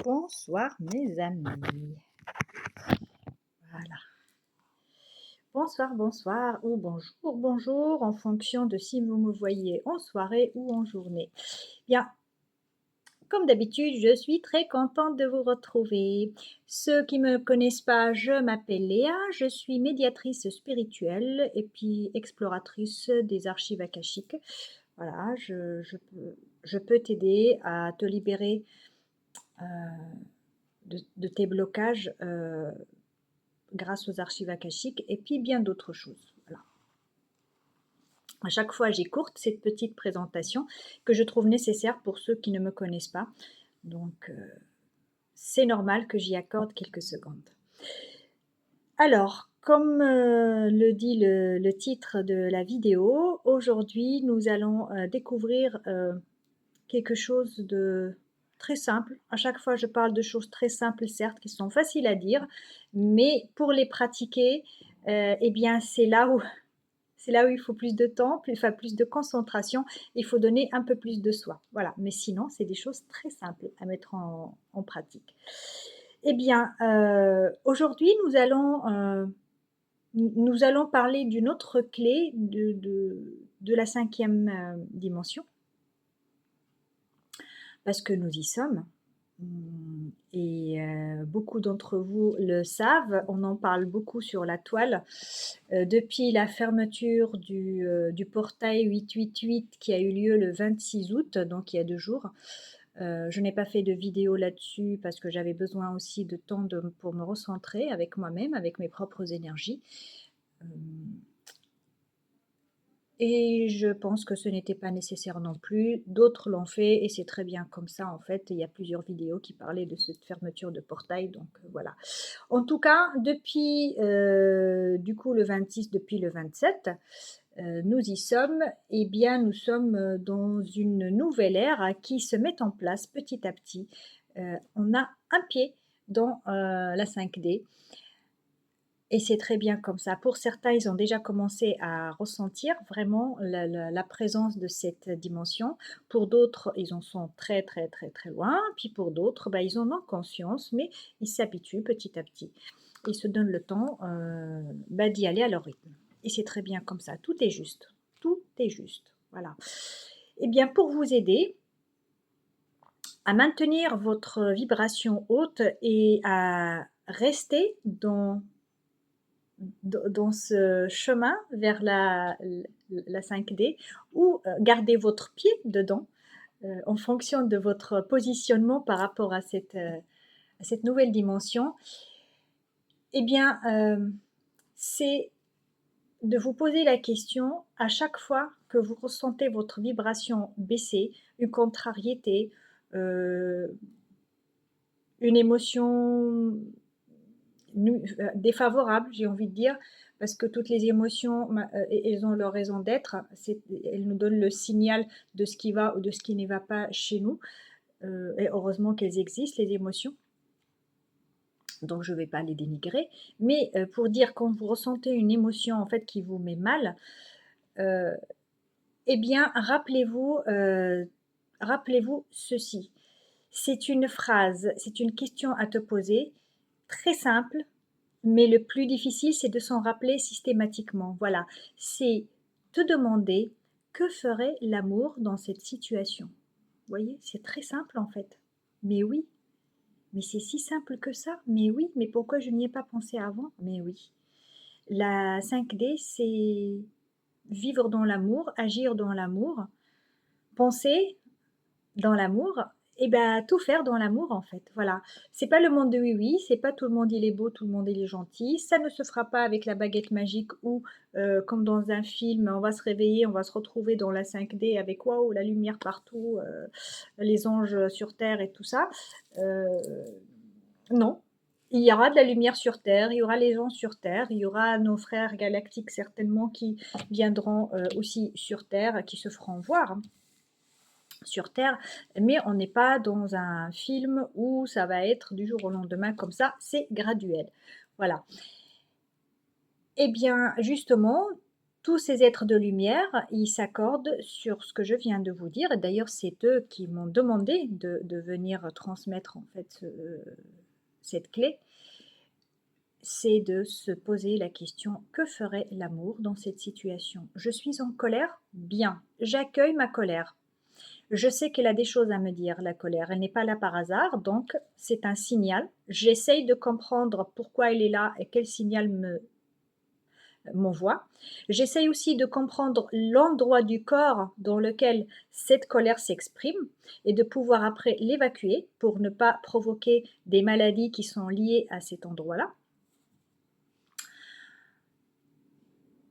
Bonsoir mes amis. Voilà. Bonsoir, bonsoir ou bonjour, bonjour en fonction de si vous me voyez en soirée ou en journée. Bien, comme d'habitude, je suis très contente de vous retrouver. Ceux qui ne me connaissent pas, je m'appelle Léa, je suis médiatrice spirituelle et puis exploratrice des archives akashiques. Voilà, je peux t'aider à te libérer de tes blocages grâce aux archives akashiques et puis bien d'autres choses. Voilà. À chaque fois, j'écourte cette petite présentation que je trouve nécessaire pour ceux qui ne me connaissent pas. Donc, c'est normal que j'y accorde quelques secondes. Alors, comme le dit le titre de la vidéo, aujourd'hui, nous allons découvrir quelque chose de très simple. À chaque fois, je parle de choses très simples, certes, qui sont faciles à dire, mais pour les pratiquer, eh bien, c'est là où il faut plus de temps, plus de concentration, il faut donner un peu plus de soi. Voilà, mais sinon, c'est des choses très simples à mettre en pratique. Eh bien, aujourd'hui, nous allons parler d'une autre clé de la 5e dimension, parce que nous y sommes. Et beaucoup d'entre vous le savent, on en parle beaucoup sur la toile. Depuis la fermeture du portail 888 qui a eu lieu le 26 août, donc il y a 2 jours. Je n'ai pas fait de vidéo là-dessus parce que j'avais besoin aussi de temps pour me recentrer avec moi-même, avec mes propres énergies. Et je pense que ce n'était pas nécessaire non plus. D'autres l'ont fait et c'est très bien comme ça en fait. Il y a plusieurs vidéos qui parlaient de cette fermeture de portail, donc voilà. En tout cas, depuis du coup le 26, depuis le 27, nous y sommes. Eh bien, nous sommes dans une nouvelle ère qui se met en place petit à petit. On a un pied dans la 5D. Et c'est très bien comme ça. Pour certains, ils ont déjà commencé à ressentir vraiment la présence de cette dimension. Pour d'autres, ils en sont très, très, très, très loin. Puis pour d'autres, bah, ils en ont conscience, mais ils s'habituent petit à petit. Ils se donnent le temps d'y aller à leur rythme. Et c'est très bien comme ça. Tout est juste. Tout est juste. Voilà. Eh bien, pour vous aider à maintenir votre vibration haute et à rester dans ce chemin vers la 5D ou garder votre pied dedans en fonction de votre positionnement par rapport à cette nouvelle dimension, eh bien, c'est de vous poser la question à chaque fois que vous ressentez votre vibration baisser, une contrariété, une émotion défavorable, j'ai envie de dire, parce que toutes les émotions, elles ont leur raison d'être. Elles nous donnent le signal de ce qui va ou de ce qui ne va pas chez nous. Et heureusement qu'elles existent, les émotions. Donc je ne vais pas les dénigrer. Mais pour dire quand vous ressentez une émotion en fait qui vous met mal, eh bien rappelez-vous ceci. C'est une phrase, c'est une question à te poser, très simple, mais le plus difficile, c'est de s'en rappeler systématiquement. Voilà, c'est te demander que ferait l'amour dans cette situation. Vous voyez, c'est très simple en fait. Mais oui, mais c'est si simple que ça. Mais oui, mais pourquoi je n'y ai pas pensé avant? Mais oui. La 5D, c'est vivre dans l'amour, agir dans l'amour, penser dans l'amour, et ben tout faire dans l'amour en fait. Voilà. C'est pas le monde de oui-oui, c'est pas tout le monde il est beau, tout le monde il est gentil. Ça ne se fera pas avec la baguette magique ou comme dans un film, on va se réveiller, on va se retrouver dans la 5D avec waouh, la lumière partout, les anges sur terre et tout ça. Non. Il y aura de la lumière sur Terre, il y aura les gens sur Terre, il y aura nos frères galactiques certainement qui viendront aussi sur Terre, qui se feront voir sur Terre, mais on n'est pas dans un film où ça va être du jour au lendemain comme ça, c'est graduel. Voilà. Eh bien, justement, tous ces êtres de lumière, ils s'accordent sur ce que je viens de vous dire et d'ailleurs, c'est eux qui m'ont demandé de venir transmettre en fait, cette clé. C'est de se poser la question: «Que ferait l'amour dans cette situation? Je suis en colère? Bien, j'accueille ma colère. Je sais qu'elle a des choses à me dire, la colère. Elle n'est pas là par hasard, donc c'est un signal. J'essaye de comprendre pourquoi elle est là et quel signal m'envoie. J'essaye aussi de comprendre l'endroit du corps dans lequel cette colère s'exprime et de pouvoir après l'évacuer pour ne pas provoquer des maladies qui sont liées à cet endroit-là.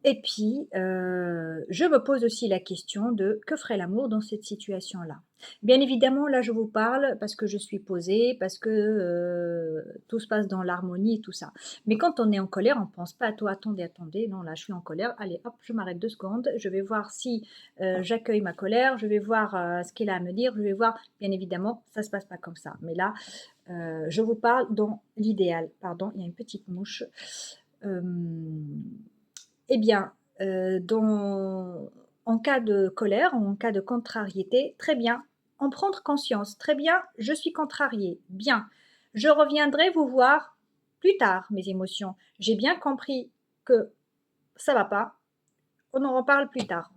Et puis, je me pose aussi la question de: que ferait l'amour dans cette situation-là? Bien évidemment, là, je vous parle parce que je suis posée, parce que, tout se passe dans l'harmonie et tout ça. Mais quand on est en colère, on ne pense pas à tout: «Attendez, attendez, non, là, je suis en colère, allez, hop, je m'arrête 2 secondes, je vais voir si, j'accueille ma colère, je vais voir, ce qu'elle a à me dire, je vais voir». Bien évidemment, ça ne se passe pas comme ça. Mais là, je vous parle dans l'idéal. Pardon, il y a une petite mouche. Hem eh bien, dans en cas de colère ou en cas de contrariété, très bien, en prendre conscience. Très bien, je suis contrariée. Bien, je reviendrai vous voir plus tard, mes émotions. J'ai bien compris que ça va pas, on en reparle plus tard.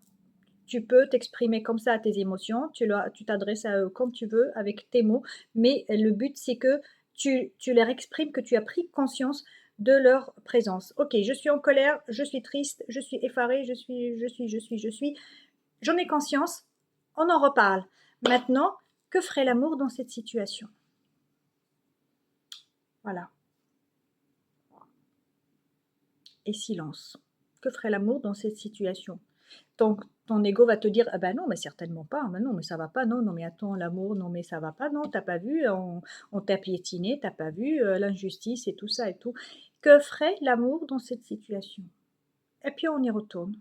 Tu peux t'exprimer comme ça à tes émotions, tu t'adresses à eux comme tu veux, avec tes mots, mais le but, c'est que tu leur exprimes que tu as pris conscience de leur présence. OK, je suis en colère, je suis triste, je suis effarée, je suis. J'en ai conscience, on en reparle. Maintenant, que ferait l'amour dans cette situation? Voilà, et silence. Que ferait l'amour dans cette situation? Ton ego va te dire: «Ah bah non, mais certainement pas, bah non, mais ça va pas, non, non, mais attends, l'amour, non, mais ça va pas, non, t'as pas vu, on t'a piétiné, t'as pas vu, l'injustice et tout ça et tout». Que ferait l'amour dans cette situation? Et puis on y retourne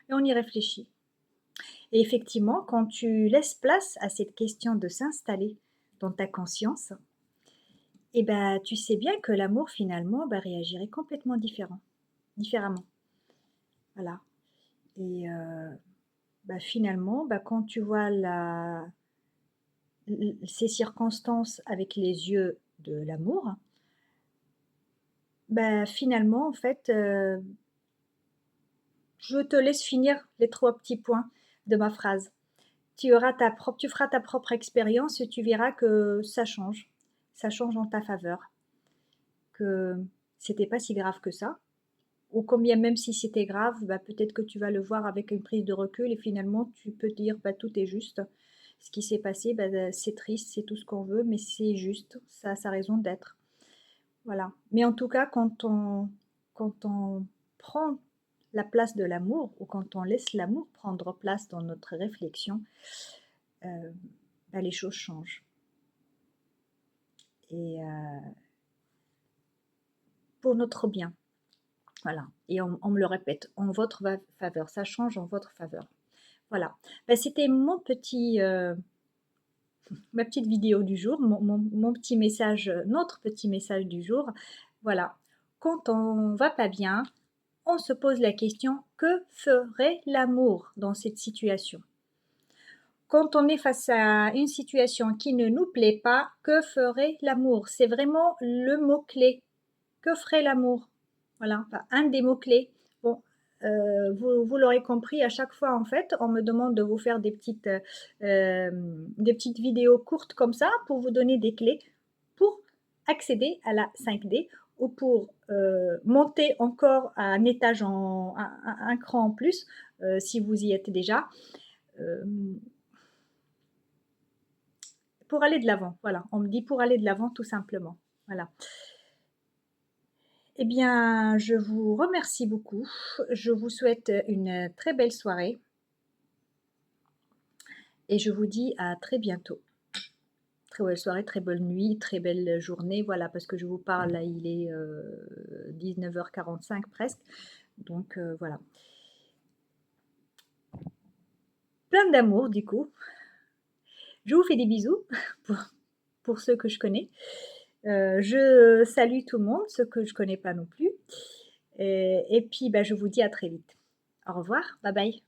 et on y réfléchit et effectivement, quand tu laisses place à cette question de s'installer dans ta conscience, et ben tu sais bien que l'amour finalement, bah, réagirait complètement différemment. Voilà et bah, finalement, bah, quand tu vois ces circonstances avec les yeux de l'amour, bah, finalement, en fait, je te laisse finir les 3 petits points de ma phrase. Tu feras ta propre expérience et tu verras que ça change en ta faveur, que c'était pas si grave que ça ou combien même si c'était grave, bah, peut-être que tu vas le voir avec une prise de recul et finalement tu peux dire: «Bah, tout est juste». Ce qui s'est passé, bah, c'est triste, c'est tout ce qu'on veut, mais c'est juste, ça a sa raison d'être. Voilà. Mais en tout cas, quand on prend la place de l'amour ou quand on laisse l'amour prendre place dans notre réflexion, heu, bah, les choses changent et pour notre bien. Voilà et on me le répète, en votre faveur, ça change en votre faveur. Voilà. Bah, c'était ma petite vidéo du jour, mon petit message, notre petit message du jour. Voilà. Quand on va pas bien, on se pose la question: «Que ferait l'amour dans cette situation?» Quand on est face à une situation qui ne nous plaît pas, que ferait l'amour? C'est vraiment le mot-clé. Que ferait l'amour? Voilà, enfin un des mots-clés. Bon, vous l'aurez compris, à chaque fois, en fait, on me demande de vous faire des petites vidéos courtes comme ça pour vous donner des clés pour accéder à la 5D ou pour, monter encore à un étage un cran en plus, si vous y êtes déjà, hem, pour aller de l'avant, voilà. On me dit pour aller de l'avant tout simplement, voilà. Eh bien, je vous remercie beaucoup. Je vous souhaite une très belle soirée et je vous dis à très bientôt. Très belle soirée, très bonne nuit, très belle journée, voilà, parce que je vous parle là, il est, 19h45 presque, donc voilà. Plein d'amour du coup. Je vous fais des bisous pour pour ceux que je connais. Je salue tout le monde, ceux que je connais pas non plus et puis, bah, je vous dis à très vite. Au revoir, bye bye.